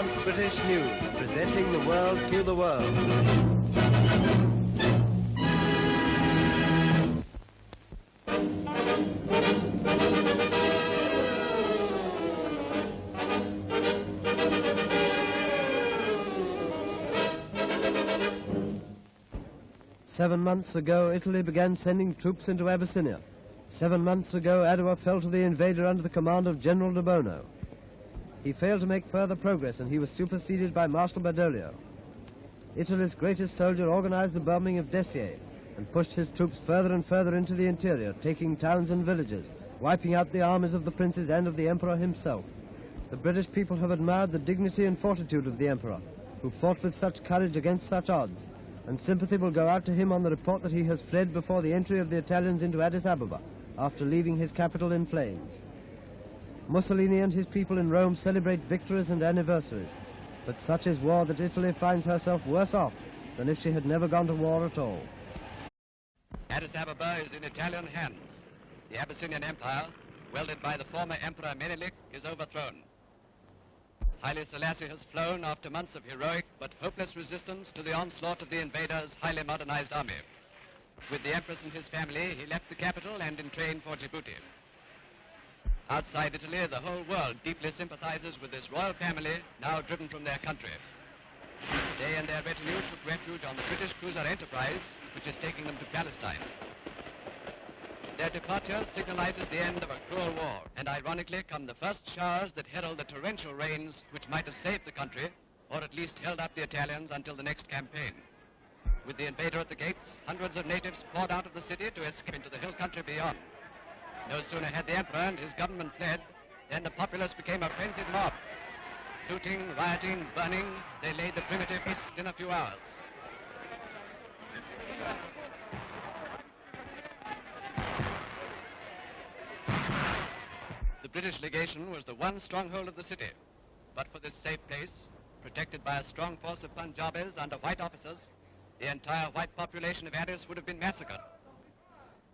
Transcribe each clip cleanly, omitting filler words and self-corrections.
Paramount British News, presenting the world to the world. "7 months ago, Italy began sending troops into Abyssinia. 7 months ago, Adwa fell to the invader under the command of General de Bono. He failed to make further progress, and he was superseded by Marshal Badoglio. Italy's greatest soldier organized the bombing of Dessier and pushed his troops further and further into the interior, taking towns and villages, wiping out the armies of the princes and of the emperor himself. The British people have admired the dignity and fortitude of the emperor, who fought with such courage against such odds, and sympathy will go out to him on the report that he has fled before the entry of the Italians into Addis Ababa, after leaving his capital in flames. Mussolini and his people in Rome celebrate victories and anniversaries, but such is war that Italy finds herself worse off than if she had never gone to war at all." Addis Ababa is in Italian hands. The Abyssinian Empire, wielded by the former Emperor Menelik, is overthrown. Haile Selassie has flown after months of heroic but hopeless resistance to the onslaught of the invader's highly modernized army. With the Empress and his family, he left the capital and entrained for Djibouti. Outside Italy, the whole world deeply sympathizes with this royal family, now driven from their country. They and their retinue took refuge on the British cruiser Enterprise, which is taking them to Palestine. Their departure signalizes the end of a cruel war, and ironically come the first showers that herald the torrential rains which might have saved the country, or at least held up the Italians until the next campaign. With the invader at the gates, hundreds of natives poured out of the city to escape into the hill country beyond. No sooner had the emperor and his government fled, than the populace became a frenzied mob. Looting, rioting, burning, they laid the primitive east in a few hours. The British legation was the one stronghold of the city. But for this safe place, protected by a strong force of Punjabis under white officers, the entire white population of Addis would have been massacred.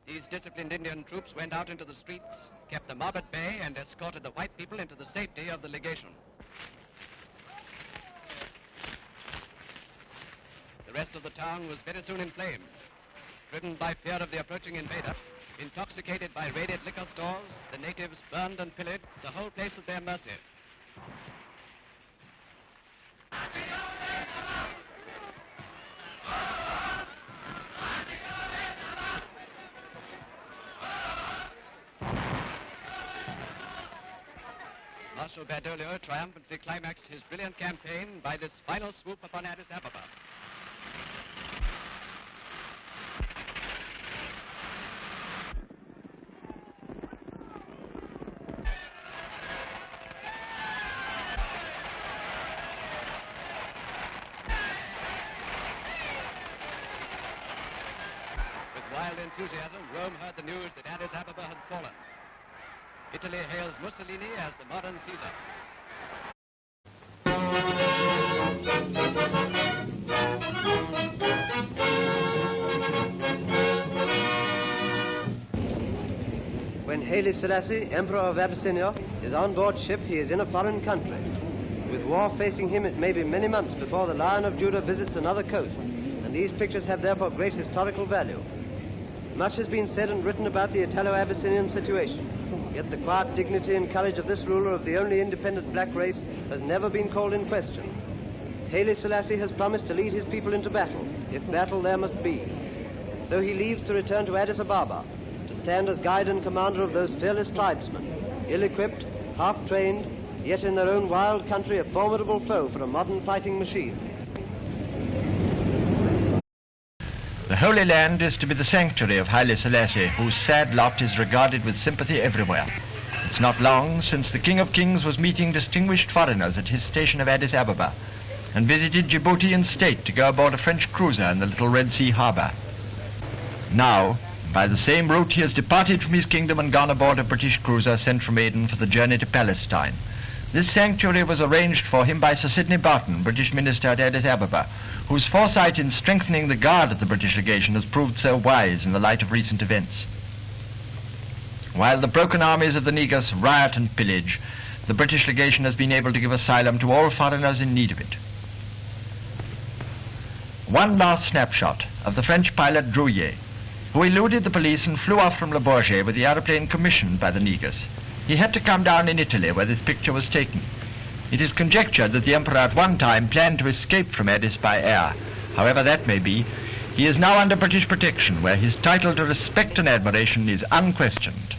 These disciplined Indian troops went out into the streets, kept the mob at bay, and escorted the white people into the safety of the legation. The rest of the town was very soon in flames. Driven by fear of the approaching invader, intoxicated by raided liquor stores, the natives burned and pillaged the whole place at their mercy. Marshal Badoglio triumphantly climaxed his brilliant campaign by this final swoop upon Addis Ababa. With wild enthusiasm, Rome heard the news that Addis Ababa had fallen. Italy hails Mussolini as the modern Caesar. When Haile Selassie, Emperor of Abyssinia, is on board ship, he is in a foreign country. With war facing him, it may be many months before the Lion of Judah visits another coast, and these pictures have therefore great historical value. Much has been said and written about the Italo-Abyssinian situation, yet the quiet dignity and courage of this ruler of the only independent black race has never been called in question. Haile Selassie has promised to lead his people into battle, if battle there must be. So he leaves to return to Addis Ababa, to stand as guide and commander of those fearless tribesmen, ill-equipped, half-trained, yet in their own wild country a formidable foe for a modern fighting machine. The Holy Land is to be the sanctuary of Haile Selassie, whose sad lot is regarded with sympathy everywhere. It's not long since the King of Kings was meeting distinguished foreigners at his station of Addis Ababa and visited Djibouti in state to go aboard a French cruiser in the little Red Sea harbor. Now, by the same route, he has departed from his kingdom and gone aboard a British cruiser sent from Aden for the journey to Palestine. This sanctuary was arranged for him by Sir Sidney Barton, British minister at Addis Ababa, whose foresight in strengthening the guard at the British legation has proved so wise in the light of recent events. While the broken armies of the Negus riot and pillage, The British legation has been able to give asylum to all foreigners in need of it. One last snapshot of the French pilot Drouillet, who eluded the police and flew off from Le Bourget with the aeroplane commissioned by the Negus. He had to come down in Italy where this picture was taken. It is conjectured that the Emperor at one time planned to escape from Addis by air. However that may be, he is now under British protection, where his title to respect and admiration is unquestioned.